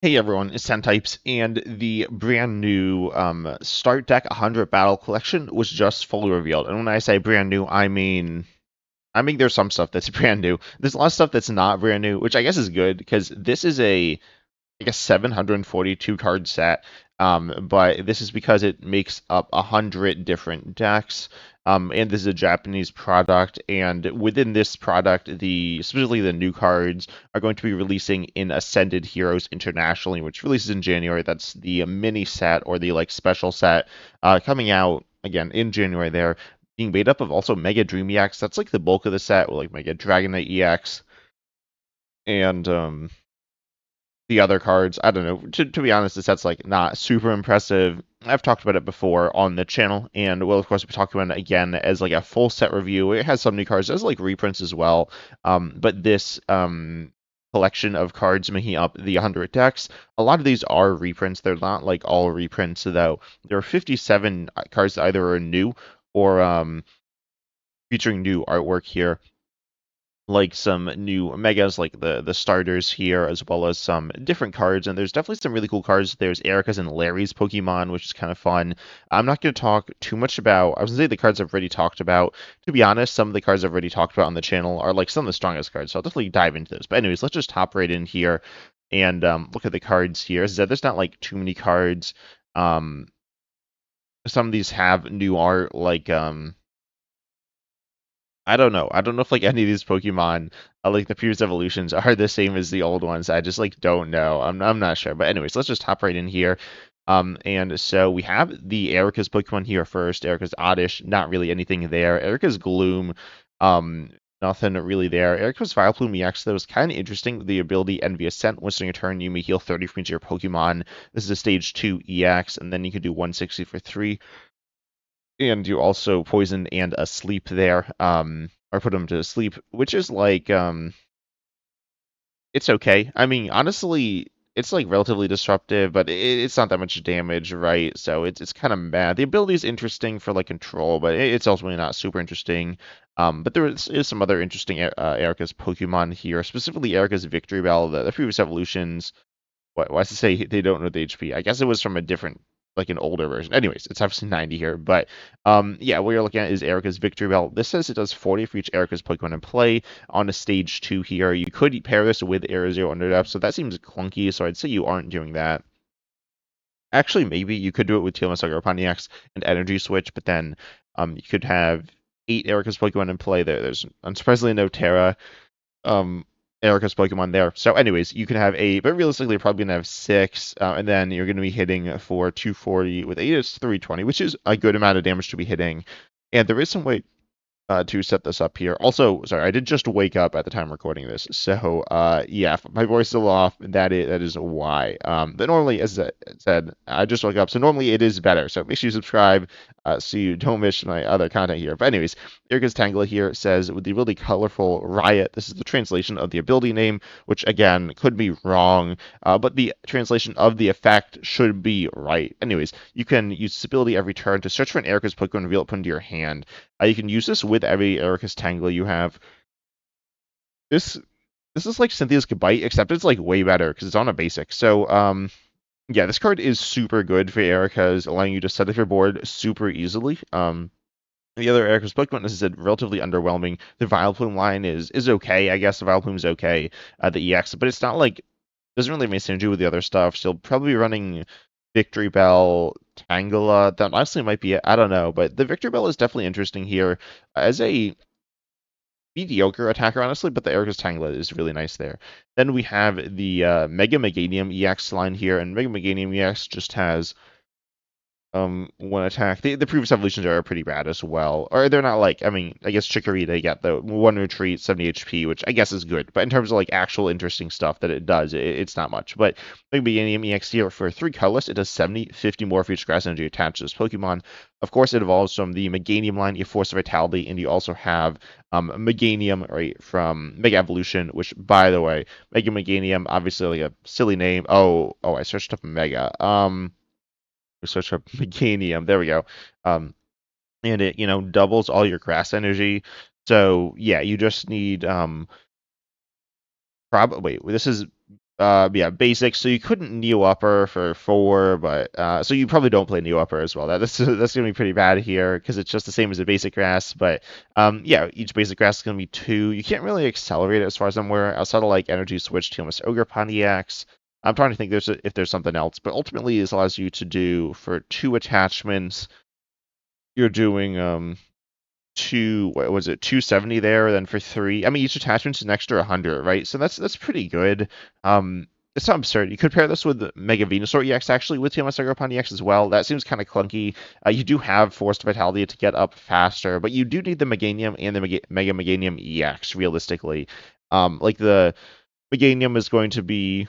Hey everyone, it's 10 Types, and the brand new Start Deck 100 Battle Collection was just fully revealed. And when I say brand new, I mean there's some stuff that's brand new. There's a lot of stuff that's not brand new, which I guess is good because this is like a 742 card set. But this is because it makes up 100 different decks. And this is a Japanese product, and within this product, specifically the new cards are going to be releasing in Ascended Heroes internationally, which releases in January. That's the mini set or the like special set coming out again in January. There, being made up of also Mega Dream EX. That's like the bulk of the set, with like Mega Dragonite EX and the other cards. I don't know. To be honest, the set's like not super impressive. I've talked about it before on the channel, and we'll of course be talking about it again as like a full set review. It has some new cards, it has like reprints as well. But this collection of cards making up the 100 decks, a lot of these are reprints. They're not like all reprints though. There are 57 cards that either are new or featuring new artwork here, like some new megas, like the starters here, as well as some different cards. And there's definitely some really cool cards. There's Erika's and Larry's Pokemon, which is kind of fun. I'm not going to talk too much about. I was going to say the cards I've already talked about. To be honest, some of the cards I've already talked about on the channel are like some of the strongest cards. So I'll definitely dive into those. But anyways, let's just hop right in here and look at the cards here. As I said, there's not like too many cards. Um, some of these have new art, like I don't know. I don't know if like any of these Pokemon, like the previous evolutions, are the same as the old ones. I just like don't know. I'm not sure. But anyways, let's just hop right in here. And so we have the Erika's Pokemon here first. Erika's Oddish, not really anything there. Erika's Gloom, nothing really there. Erika's Vileplume EX, that was kind of interesting. The ability Envious Scent. Once during a turn, you may heal 30 from each of your Pokemon. This is a stage 2 EX, and then you can do 160 for 3, and you also poison and asleep there, or put them to sleep, which is like, it's okay. I mean, honestly, it's like relatively disruptive, but it's not that much damage, right? So it's kind of bad. The ability is interesting for like control, but it's ultimately not super interesting. But is some other interesting Erika's Pokemon here, specifically Erika's Victory Bell. The previous evolutions, why does it say they don't know the HP? I guess it was from a different, like an older version. Anyways, it's obviously 90 here, but yeah, what you're looking at is Erika's Victory Bell. This says it does 40 for each Erika's Pokemon in play on a stage 2 here. You could pair this with Aerozero Underdepth, so that seems clunky, so I'd say you aren't doing that. Actually, maybe you could do it with Teal'c Pontiacs and Energy Switch, but then you could have 8 Erika's Pokemon in play there. There's unsurprisingly no Terra. um Erika's Pokemon there. So anyways, you can have 8, but realistically you're probably gonna have 6, and then you're gonna be hitting for 240 with 8 is 320, which is a good amount of damage to be hitting. And there is some way to set this up here. Also, sorry, I did just wake up at the time recording this, so yeah, if my voice is a little off, that is why. But normally, as I said, I just woke up, so normally it is better. So make sure you subscribe, so you don't miss my other content here. But anyways, Erika's Tangela here says with the really colorful Riot. This is the translation of the ability name, which again could be wrong, but the translation of the effect should be right. Anyways, you can use this ability every turn to search for an Erika's Pokemon and reveal it put into your hand. You can use this with every Erika's Tangela you have. This this is like Cynthia's Gabite, except it's like way better because it's on a basic. So yeah, this card is super good for Erika's, allowing you to set up your board super easily. The other Erika's Pokemon is relatively underwhelming. The Vileplume line is okay, I guess. The Vileplume is okay, the EX, but it's not like, doesn't really make synergy with the other stuff. So probably running Victory Bell, Tangela. That honestly might be it. I don't know, but the Victory Bell is definitely interesting here as a mediocre attacker, honestly, but the Erika's Tangela is really nice there. Then we have the Mega Meganium EX line here, and Mega Meganium EX just has one attack. The previous evolutions are pretty bad as well. Or they're not like, I mean, I guess Chikorita, they get the one retreat, 70 HP, which I guess is good. But in terms of like actual interesting stuff that it does, it's not much. But maybe an EX here for 3 colorless, it does 70, 50 more for each grass energy attached to this Pokemon. Of course, it evolves from the Meganium line, you Force of Vitality, and you also have Meganium, right, from Mega Evolution, which, by the way, Mega Meganium, obviously like a silly name. Oh, I searched up Mega. Search up Meganium. There we go. And it, doubles all your grass energy. So yeah, you just need wait, this is Yeah, basic. So you couldn't Neo Upper for 4, but so you probably don't play Neo Upper as well. That's gonna be pretty bad here because it's just the same as a basic grass. But yeah, each basic grass is gonna be 2. You can't really accelerate it as far as I'm aware, outside of like Energy Switch to almost Ogre Pontiacs. I'm trying to think if there's something else, but ultimately this allows you to do for 2 attachments. You're doing what was it, 270 there, then for 3. I mean, each attachment's an extra 100, right? So that's pretty good. It's not absurd. You could pair this with Mega Venusaur EX actually with TMS Agropon EX as well. That seems kind of clunky. You do have Forced Vitality to get up faster, but you do need the Meganium and the Mega Meganium EX realistically. Like the Meganium is going to be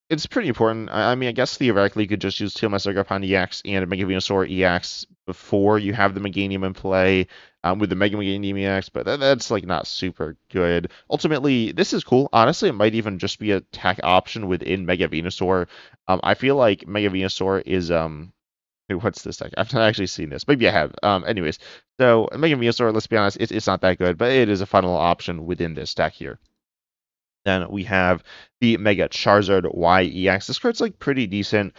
it's pretty important. I mean, I guess theoretically you could just use TMS Agropon EX and Mega Venusaur EX before you have the Meganium in play with the Mega Meganium EX, but that's like not super good. Ultimately, this is cool. Honestly, it might even just be a tech option within Mega Venusaur. I feel like Mega Venusaur is hey, what's this deck? I've not actually seen this. Maybe I have. Anyways, so Mega Venusaur, let's be honest, it's not that good, but it is a funnel option within this deck here. Then we have the Mega Charizard YEX. This card's like pretty decent.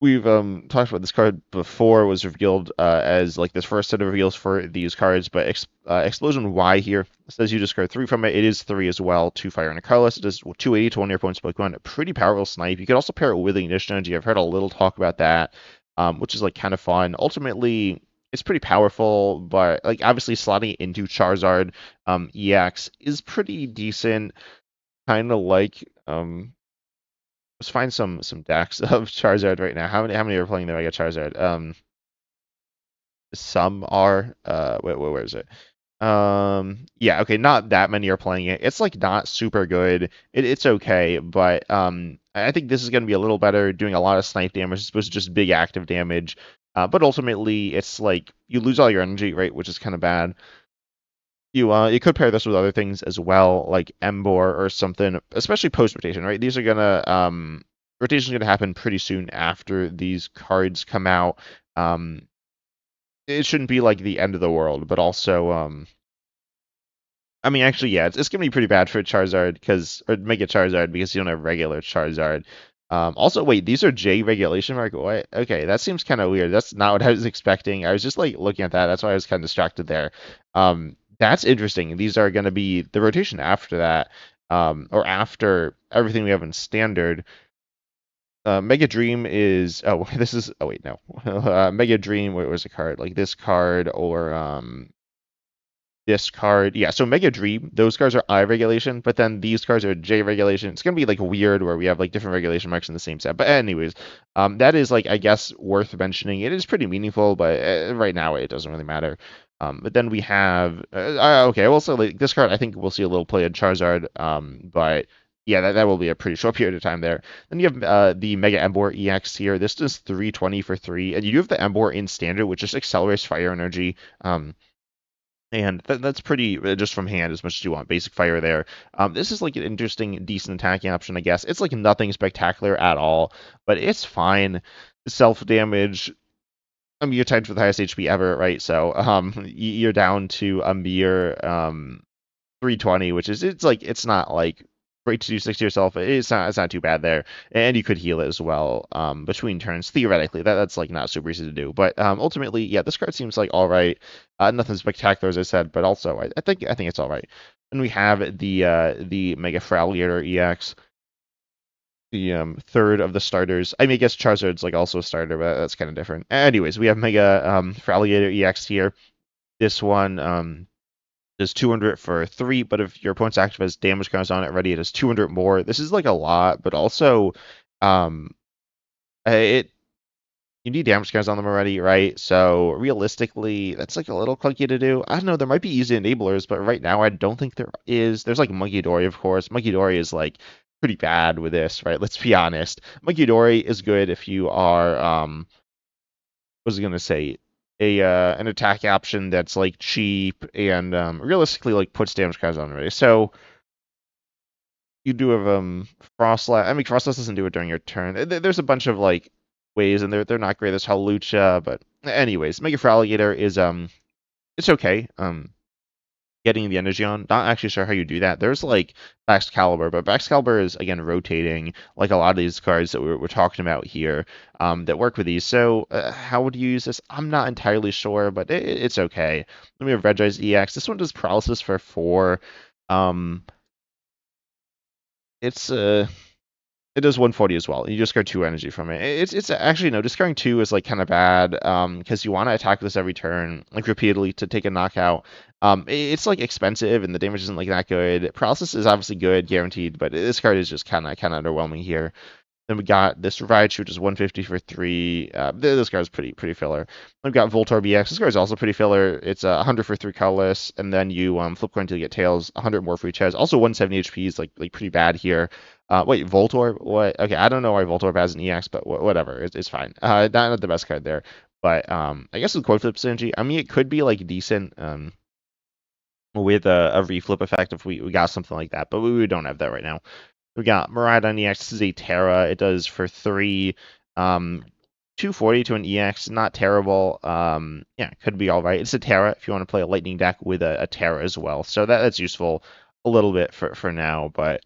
We've talked about this card before. It was revealed as like this first set of reveals for these cards, but Explosion Y here says you discard 3 from it. It is 3 as well, 2 fire and a colorless. It does 280 to 1 year points Pokemon. A pretty powerful snipe. You could also pair it with Ignition Energy. I've heard a little talk about that, which is like kind of fun. Ultimately, it's pretty powerful, but like obviously slotting it into Charizard EX is pretty decent. Kind of like let's find some decks of Charizard right now. How many are playing the Mega Charizard? Some are where is it? Yeah, okay, not that many are playing it. It's like not super good. It's okay, but I think this is going to be a little better, doing a lot of snipe damage as opposed to just big active damage. But ultimately, it's like you lose all your energy, right, which is kind of bad. You could pair this with other things as well, like Emboar or something, especially post rotation, right? These are gonna rotation's gonna happen pretty soon after these cards come out. Um, it shouldn't be like the end of the world, but also I mean, actually, yeah, it's gonna be pretty bad for Charizard or Mega Charizard because you don't have regular Charizard. Also, wait, these are J regulation mark. What? Okay, that seems kind of weird. That's not what I was expecting. I was just like looking at that. That's why I was kind of distracted there. That's interesting. These are gonna be the rotation after that, or after everything we have in standard. Mega Dream is this is oh wait no, Mega Dream. What was a card like this card or this card, yeah. So Mega Dream, those cards are I regulation, but then these cards are J regulation. It's gonna be like weird where we have like different regulation marks in the same set. But anyways, that is like I guess worth mentioning. It is pretty meaningful, but right now it doesn't really matter. But then we have okay. Also, like this card, I think we'll see a little play of Charizard. But yeah, that will be a pretty short period of time there. Then you have the Mega Emboar EX here. This does 320 for 3, and you do have the Emboar in standard, which just accelerates fire energy. And that's pretty just from hand as much as you want. Basic fire there. This is like an interesting, decent attacking option, I guess. It's like nothing spectacular at all, but it's fine. Self damage. I mean, you're tied for the highest HP ever, right? So you're down to a mere 320, which is it's not like great to do 60 yourself. It's not too bad there, and you could heal it as well between turns theoretically. That's like not super easy to do, but ultimately, yeah, this card seems like all right. Nothing spectacular as I said, but also I think it's all right. And we have the Mega Feraligatr EX. The third of the starters. I mean, I guess Charizard's like also a starter, but that's kind of different. Anyways, we have Mega Feraligatr EX here. This one does 200 for 3, but if your opponent's active has damage counters on it already, it does 200 more. This is like a lot, but also um, it you need damage counters on them already, right? So realistically, that's like a little clunky to do. I don't know, there might be easy enablers, but right now I don't think there is. There's like Monkey Dory, of course. Monkey Dory is like pretty bad with this, right? Let's be honest. Monkey Dory is good if you are what was I gonna say? An attack option that's like cheap and realistically like puts damage cards on already. So you do have Frostlass. I mean Frostlass doesn't do it during your turn. There's a bunch of like ways and they're not great. There's Hawlucha, but anyways, Mega Feraligatr is it's okay. getting the energy on. Not actually sure how you do that. There's like Baxcalibur, but Baxcalibur is again rotating like a lot of these cards that we're talking about here that work with these. So how would you use this? I'm not entirely sure, but it's okay. Then we have Regice EX. This one does paralysis for 4. Um, it's it does 140 as well. You just discard 2 energy from it. It's actually no, discarding 2 is like kind of bad because you want to attack this every turn like repeatedly to take a knockout. It's like expensive and the damage isn't like that good. Paralysis is obviously good, guaranteed, but this card is just kind of underwhelming here. Then we got this Raichu, which is 150 for 3. This card's pretty filler. We've got Voltorb EX. This card's also pretty filler. It's 100 for 3 colorless, and then you flip coin to get tails. 100 more for each has. Also 170 HP is like pretty bad here. Wait, Voltorb? What? Okay, I don't know why Voltorb has an EX, but whatever. It's fine. Not the best card there. But I guess with coin flip synergy, I mean, it could be like decent with a reflip effect if we got something like that, but we don't have that right now. We got Miraidon EX. This is a Terra. It does for 3. 240 to an EX. Not terrible. Yeah, could be all right. It's a Terra if you want to play a Lightning deck with a Terra as well. So that's useful a little bit for now, but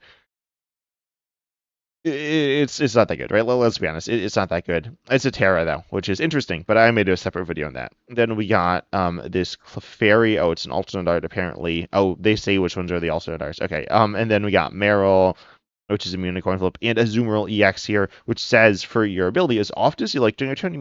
it's not that good, right? Let's be honest. It's not that good. It's a Terra though, which is interesting, but I may do a separate video on that. Then we got this Clefairy. Oh, it's an alternate art apparently. Oh, they say which ones are the alternate arts. Okay. And then we got Meryl, which is immune to coin flip, and Azumarill EX here, which says for your ability, as often as you like during your turn,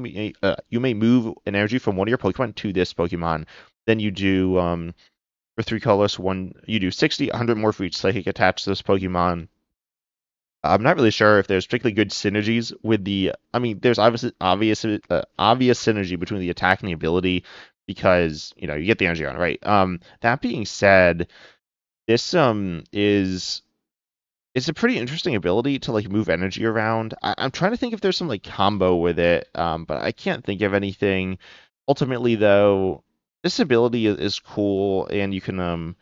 you may move an energy from one of your Pokemon to this Pokemon. Then you do for 3 colors, you do 60, 100 more for each psychic attached to this Pokemon. I'm not really sure if there's particularly good synergies with the. I mean, there's obvious synergy between the attack and the ability because you get the energy on, right? That being said, this is it's a pretty interesting ability to like move energy around. I'm trying to think if there's some like combo with it, but I can't think of anything. Ultimately, though, this ability is cool, and you can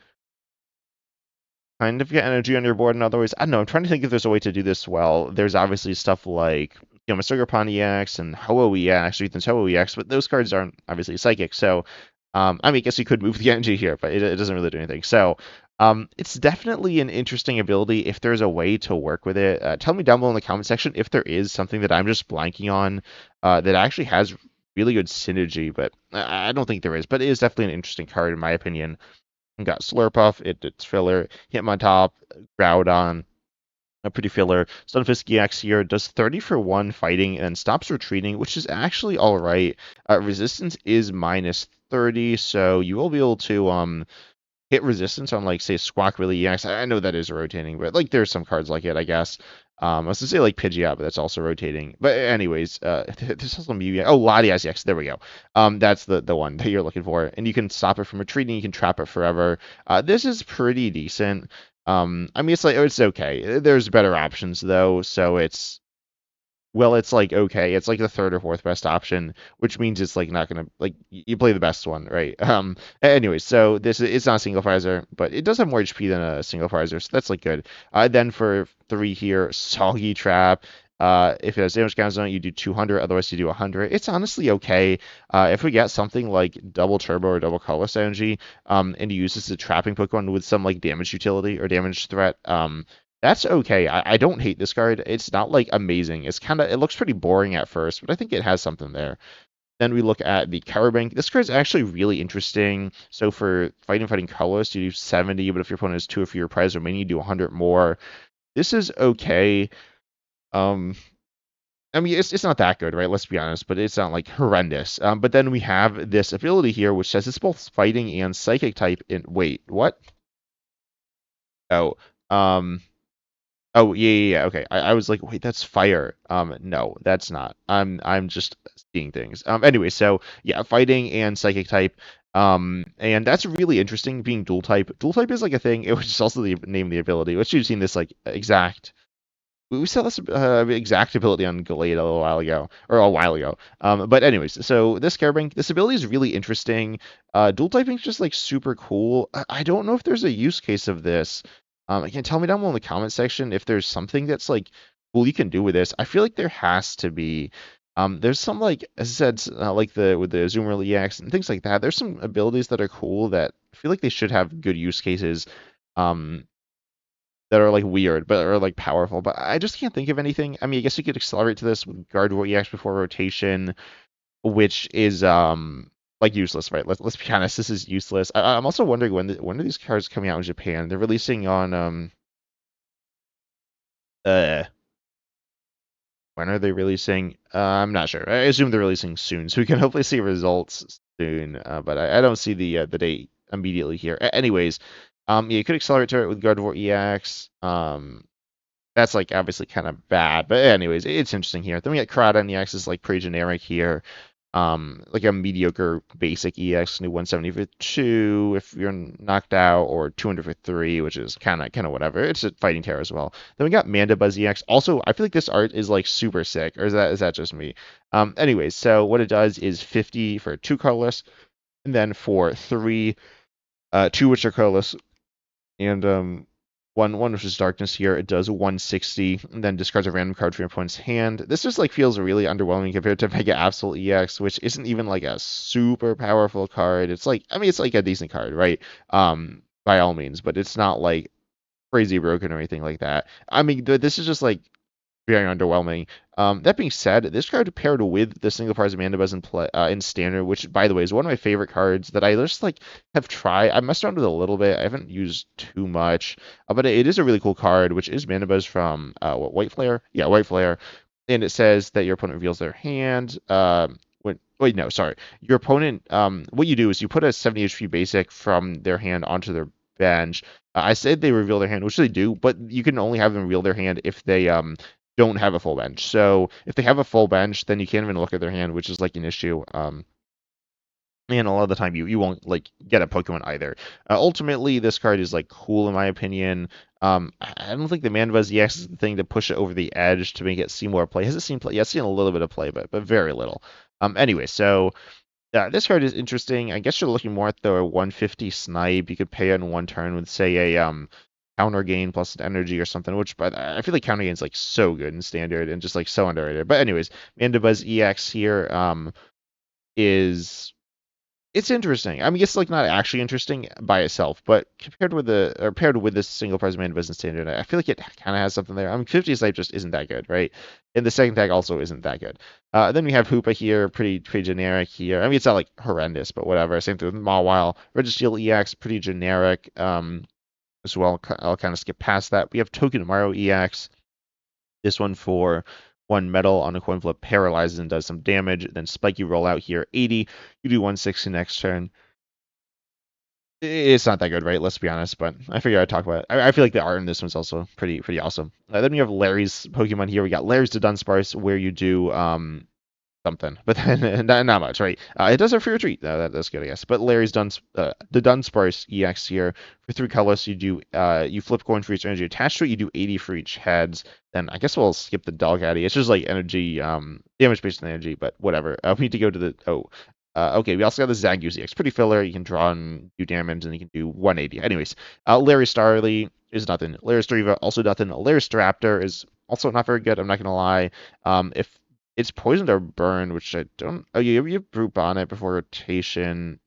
kind of get energy on your board in other ways. I don't know. I'm trying to think if there's a way to do this well. There's obviously stuff like Mr. Sugarpon EX and Ho-Oh EX, or Ethan's Ho-Oh EX, but those cards aren't obviously psychic. So, I mean, I guess you could move the energy here, but it doesn't really do anything. So, it's definitely an interesting ability if there's a way to work with it. Tell me down below in the comment section if there is something that I'm just blanking on that actually has really good synergy, but I don't think there is. But it is definitely an interesting card in my opinion. We got Slurpuff, it's filler. Hitmontop, Groudon, a pretty filler. Stunfisk EX here does 30 for 1 fighting and then stops retreating, which is actually alright. Resistance is minus 30, so you will be able to hit resistance on like say Squawk EX. I know that is rotating, but like there's some cards like it, I guess. I was gonna say like Pidgeot, but that's also rotating. But anyways, there's also Mew. Oh, Latias EX. There we go. That's the one that you're looking for, and you can stop it from retreating. You can trap it forever. This is pretty decent. I mean, it's okay. There's better options though, so it's like okay, it's like the third or fourth best option, which means it's like not gonna like you play the best one, right? Anyway, so it's not a single Pfizer, but it does have more HP than a single Pfizer, so that's like good. Then for 3 here, Soggy Trap. If it has damage counters on it, you do 200. Otherwise, you do 100. It's honestly okay. If we get something like double turbo or double colorless energy, and you use this as a trapping Pokemon with some like damage utility or damage threat, that's okay. I don't hate this card. It's not like amazing. It looks pretty boring at first, but I think it has something there. Then we look at the Cowbank. This card is actually really interesting. So for fighting colorless, you do 70, but if your opponent has 2 or fewer prize remaining, you do 100 more. This is okay. I mean, it's not that good, right? Let's be honest, but it's not like horrendous. But then we have this ability here, which says it's both fighting and psychic type. Wait, what? Oh, um, oh yeah. Okay, I was like, wait, that's fire. No, that's not. I'm just seeing things. Anyway, so yeah, fighting and psychic type. And that's really interesting. Being dual type. Dual type is like a thing. It was just also the name of the ability, which you've seen this like exact. We saw this exact ability on Galade a little while ago, or a while ago. But anyways, so this Carabank, this ability is really interesting. Dual typing is just like super cool. I don't know if there's a use case of this. Again, tell me down below in the comment section if there's something that's like cool you can do with this. I feel like there has to be. There's some like as I said, like the with the Zoomer EX and things like that. There's some abilities that are cool that I feel like they should have good use cases, um, that are like weird but are like powerful. But I just can't think of anything. I mean, I guess you could accelerate to this with Gardevoir EX before rotation, which is like useless, right? Let's be honest, this is useless. I'm also wondering when are these cards coming out in Japan? They're releasing on uh when are they releasing? I'm not sure. I assume they're releasing soon, so we can hopefully see results soon. But I don't see the date immediately here. Anyways, yeah, you could accelerate to it with Gardevoir EX. That's like obviously kind of bad, but anyways, it's interesting here. Then we got Karada and EX is like pretty generic here. Like a mediocre basic EX, new 170 for 2 if you're knocked out, or 200 for 3, which is kind of whatever. It's a fighting terror as well. Then we got Mandibuzz EX. Also, I feel like this art is like super sick, or is that just me? Anyways, so what it does is 50 for 2 colorless, and then for 3, 2 which are colorless, and one which is darkness here. It does 160, and then discards a random card from your opponent's hand. This just like feels really underwhelming compared to Mega Absol EX, which isn't even like a super powerful card. It's like, I mean, it's like a decent card, right? By all means, but it's not like crazy broken or anything like that. I mean, this is just like very underwhelming. That being said, this card paired with the single parts of Mandibuzz in play in standard, which by the way is one of my favorite cards that I just like have tried. I messed around with a little bit. I haven't used too much, but it is a really cool card, which is Mandibuzz from what, White Flare? Yeah, White Flare, and it says that your opponent reveals their hand. Wait, no, sorry. Your opponent, what you do is you put a 70 HP basic from their hand onto their bench. I said they reveal their hand, which they do, but you can only have them reveal their hand if they don't have a full bench. So if they have a full bench, then you can't even look at their hand, which is like an issue. And a lot of the time you won't like get a Pokemon either. Ultimately, this card is like cool in my opinion. I don't think the Manbuzz EX is the thing to push it over the edge to make it see more play. Has it seen play? Yeah, it's seen a little bit of play, but very little. Anyway, so this card is interesting. I guess you're looking more at the 150 snipe. You could pay it in one turn with say a counter gain plus an energy or something, which but I feel like counter gain is like so good in standard and just like so underrated. But anyways, Mandibuzz EX here is it's interesting. I mean, it's like not actually interesting by itself, but compared with the or paired with this single prize man business standard, I feel like it kind of has something there. I mean, 50 snipe just isn't that good, right? And the second tag also isn't that good. Then we have Hoopa here, pretty generic here. I mean, it's not like horrendous, but whatever. Same thing with Mawile. Registeel EX, pretty generic as well. I'll kind of skip past that. We have Togedemaru EX. This one for one metal on a coin flip paralyzes and does some damage. Then spiky rollout here, 80. You do 160 next turn. It's not that good, right? Let's be honest, but I figure I'd talk about it. I feel like the art in this one's also pretty awesome. Then we have Larry's Pokemon here. We got Larry's Dudunsparce, where you do something, but then not much, right? It does have free retreat. That's good, I guess. But Larry's the Dunsparce EX here for 3 colors. You do you flip coin for each energy attached to it. You do 80 for each heads. Then I guess we'll skip the dog addy. It's just like energy damage based on energy, but whatever. We need to go to the okay, we also got the Zangoose EX, pretty filler. You can draw and do damage, and you can do 180. Anyways, Larry Starly is nothing. Larry Stariva also nothing. Larry Staraptor is also not very good. I'm not gonna lie. If it's poisoned or burned, which I don't. Oh, you have Brute Bonnet before rotation.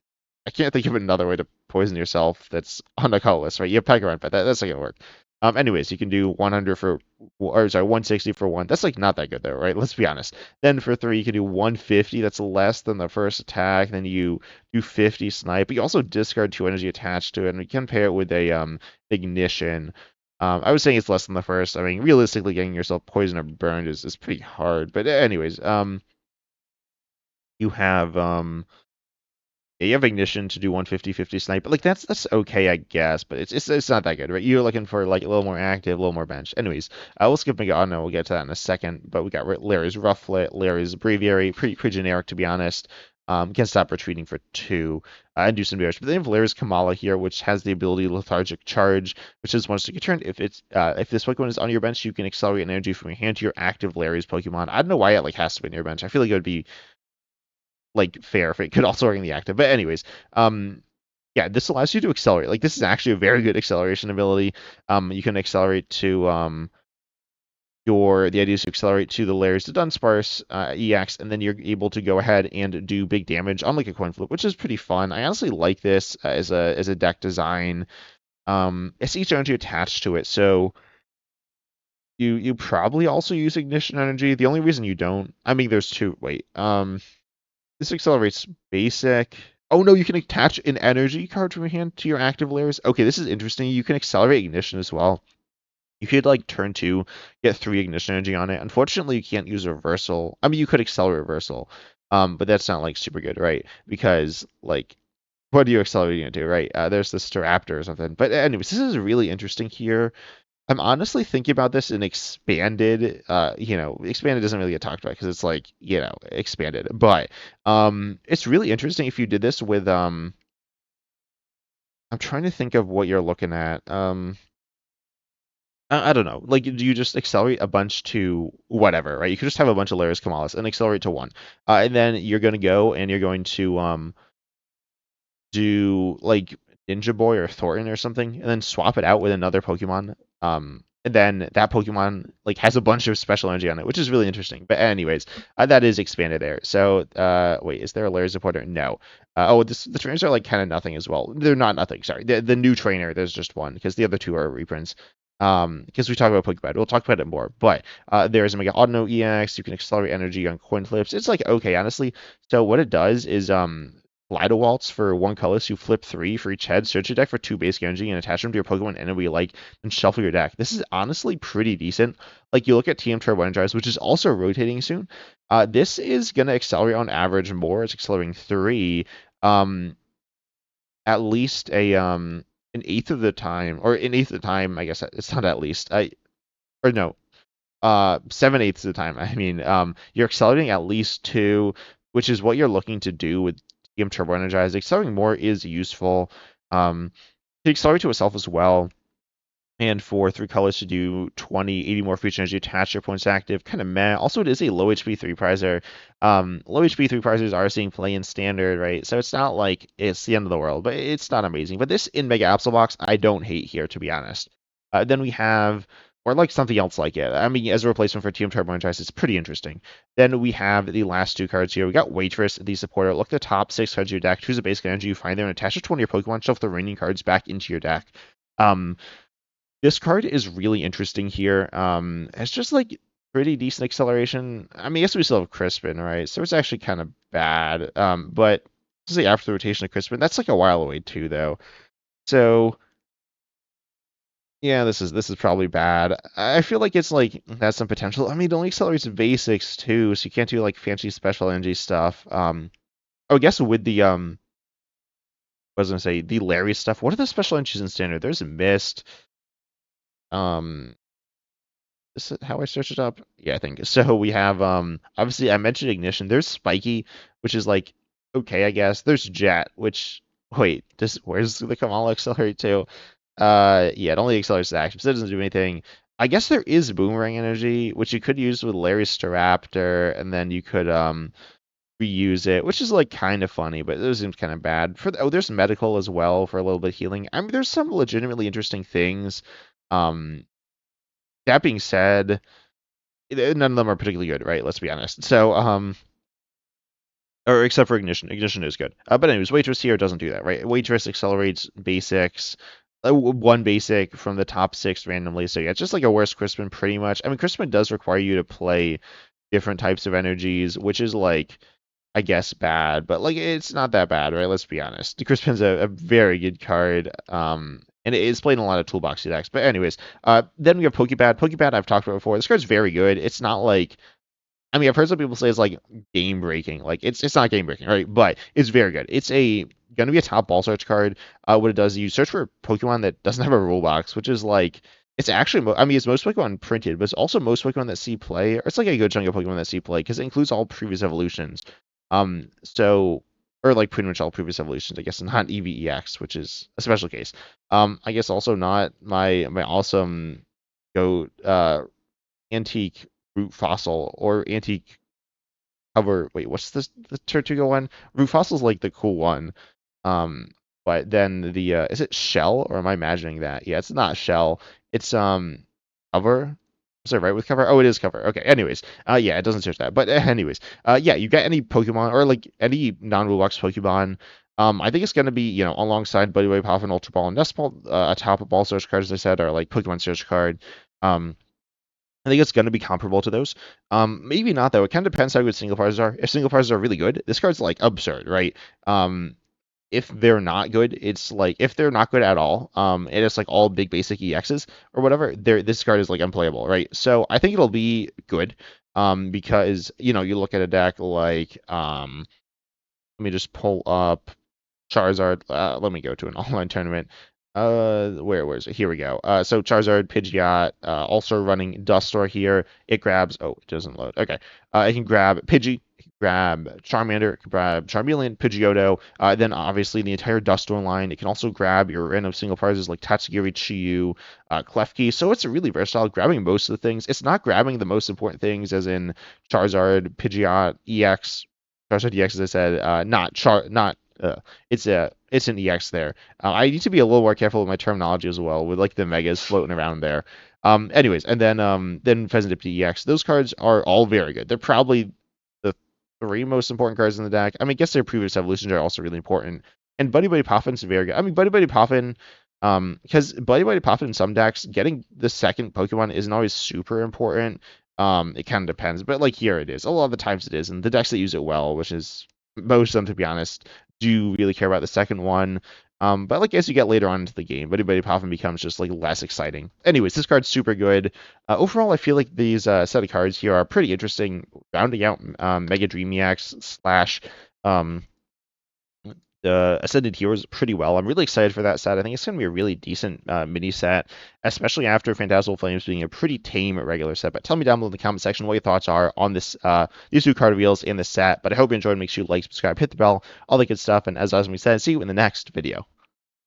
I can't think of another way to poison yourself that's on the call list, right? You have Peggerant, but that's not gonna work. Anyways, you can do 100 for, or sorry, 160 for 1. That's like not that good though, right? Let's be honest. Then for 3, you can do 150. That's less than the first attack. Then you do 50 snipe. But you also discard 2 energy attached to it, and you can pair it with a ignition. I was saying it's less than the first. I mean, realistically, getting yourself poisoned or burned is pretty hard. But anyways, you have yeah, you have ignition to do 150, 50 snipe, but like that's okay, I guess, but it's not that good, right? You're looking for like a little more active, a little more bench. Anyways, we'll skip Meganium, and we'll get to that in a second. But we got Larry's Rufflet, Larry's Breviary, pretty generic to be honest. Can stop retreating for 2 and do some damage. But then you have Larry's Komala here, which has the ability Lethargic Charge, which is once you turn. If this Pokemon is on your bench, you can accelerate an energy from your hand to your active Larry's Pokemon. I don't know why it like has to be on your bench. I feel like it would be like fair if it could also work in the active. But anyways, yeah, this allows you to accelerate. Like this is actually a very good acceleration ability. You can accelerate to the idea is to accelerate to the layers to Dunsparce EX, and then you're able to go ahead and do big damage on like a coin flip, which is pretty fun. I honestly like this as a deck design. It's each energy attached to it, so you probably also use ignition energy. The only reason you don't, I mean, there's two. Wait, this accelerates basic. Oh no, you can attach an energy card from your hand to your active layers. Okay, this is interesting. You can accelerate ignition as well. You could like turn two, get three ignition energy on it. Unfortunately, you can't use reversal. I mean, you could accelerate reversal, but that's not like super good, right? Because like, what are you accelerating into, right? There's the Staraptor or something. But anyways, this is really interesting here. I'm honestly thinking about this in expanded. Expanded doesn't really get talked about because it's like, expanded. But it's really interesting if you did this with I'm trying to think of what you're looking at. I don't know. Like, do you just accelerate a bunch to whatever, right? You could just have a bunch of layers Kamalas and accelerate to one, and then you're gonna go and you're going to do like Ninja Boy or Thornton or something, and then swap it out with another Pokemon. And then that Pokemon like has a bunch of special energy on it, which is really interesting. But anyways, that is expanded there. So wait, is there a layer supporter? No. The trainers are like kind of nothing as well. They're not nothing. Sorry, the new trainer. There's just one because the other two are reprints. Because we talk about PokePad, we'll talk about it more. But there's a Mega Auto EX. You can accelerate energy on coin flips. It's like okay, honestly. So what it does is Waltz for one color, so you flip three for each head, search your deck for two basic energy, and attach them to your Pokemon enemy you like, and shuffle your deck. This is honestly pretty decent. Like, you look at TM Turbo Energize, which is also rotating soon. This is going to accelerate on average more. It's accelerating three, at least an eighth of the time, or an eighth of the time, I guess it's not at least. Or no, 7/8 of the time. I mean, you're accelerating at least two, which is what you're looking to do with TM Turbo Energize. Accelerating more is useful. To accelerate to itself as well. And for three colors to do 20, 80 more for each energy attached to your opponent's active, kind of meh. Also, it is a low HP three prizer. Low HP three prizers are seeing play in standard, right? So it's not like it's the end of the world, but it's not amazing. But this in Mega Absol Box, I don't hate here, to be honest. Then we have, or like something else like it. I mean, as a replacement for Team Turbo Energize, it's pretty interesting. Then we have the last two cards here. We got Waitress, the supporter. Look at the top six cards of your deck. Choose a basic energy you find there and attach it to one of your Pokemon. Shuffle the remaining cards back into your deck. This card is really interesting here. It's just like pretty decent acceleration. I mean, I guess we still have Crispin, right? So it's actually kind of bad. But this is the after the rotation of Crispin. That's like a while away too, though. So yeah, this is probably bad. I feel like it's like has some potential. I mean, it only accelerates basics too, so you can't do like fancy special energy stuff. I guess with the I was gonna say the Larry stuff. What are the special energies in standard? There's a Mist. Um, Is it how I search it up? Yeah, I think so. We have obviously I mentioned ignition. There's spiky, which is like okay, I guess. There's jet, which wait, where's the Kamala accelerate to? Yeah, it only accelerates the action, so it doesn't do anything. I guess there is boomerang energy, which you could use with Larry's Staraptor, and then you could reuse it, which is like kind of funny, but it seems kind of bad. There's medical as well for a little bit of healing. I mean, there's some legitimately interesting things. Um, that being said, none of them are particularly good, right? Let's be honest. So, or except for ignition. Ignition is good. But anyways, Waitress here doesn't do that, right? Waitress accelerates basics, one basic from the top six randomly. So yeah, it's just like a worse Crispin pretty much. I mean, Crispin does require you to play different types of energies, which is like, I guess bad, but like it's not that bad, right? Let's be honest. Crispin's a very good card. And it is played in a lot of toolbox decks. But anyways, then we have PokePad. PokePad I've talked about before. This card's very good. It's not like I mean I've heard some people say it's like game breaking. Like it's not game breaking, right? But it's very good. It's gonna be a top ball search card. What it does is you search for a Pokemon that doesn't have a rule box, which is like it's actually I mean it's most Pokemon printed, but it's also most Pokemon that see play. Or it's like a good chunk of Pokemon that see play because it includes all previous evolutions. So or like pretty much all previous evolutions, I guess, not EVEX, which is a special case. I guess also not my awesome goat antique root fossil or antique cover. Wait, what's this the Tortuga one? Root fossil's like the cool one. Um, but then the is it shell or am I imagining that? Yeah, it's not shell. It's cover. Is that right with cover? Oh, it is cover. Okay. Anyways, yeah, it doesn't search that. But anyways, yeah, you get any Pokemon or like any non-Roblox Pokemon. I think it's gonna be alongside Buddy Way, Puffin, Ultra Ball, and Nest Ball, a top ball search card, as I said, or like Pokemon search card. Um, I think it's going to be comparable to those. Maybe not though. It kind of depends how good single parses are. If single parses are really good, this card's like absurd, right? If they're not good, it's like if they're not good at all, and it's like all big basic EXs or whatever, this card is like unplayable, right? So I think it'll be good, because you look at a deck like let me just pull up Charizard. Let me go to an online tournament. Where is it? Here we go. So Charizard, Pidgeot, also running Dustor here. It grabs. Oh, it doesn't load. Okay. It can grab Pidgey, it can grab Charmander, it can grab Charmeleon, Pidgeotto. Then obviously the entire Dustor line. It can also grab your random single prizes like Tatsugiri, Chiyu, Klefki. So it's really versatile, grabbing most of the things. It's not grabbing the most important things, as in Charizard, Pidgeot, EX. Charizard EX, as I said, not it's an EX there. I need to be a little more careful with my terminology as well, with like the megas floating around there. Anyways, and then Pheasantipede EX. Those cards are all very good. They're probably the three most important cards in the deck. I mean, I guess their previous evolutions are also really important. And Buddy Buddy Poffin's very good. I mean, Buddy Buddy Poffin, because Buddy Buddy Poffin in some decks, getting the second Pokemon isn't always super important. It kind of depends, but like here it is. A lot of the times it is, and the decks that use it well, which is most of them, to be honest, do really care about the second one. But like as you get later on into the game, Buddy Buddy Poffin becomes just like less exciting. Anyways, this card's super good. Overall, I feel like these set of cards here are pretty interesting, rounding out Mega Dream EX slash um, the Ascended Heroes pretty well. I'm really excited for that set. I think it's going to be a really decent mini set, especially after Phantasmal Flames being a pretty tame regular set. But tell me down below in the comment section what your thoughts are on these two card reveals in this set. But I hope you enjoyed. Make sure you like, subscribe, hit the bell, all the good stuff. And as we said, see you in the next video.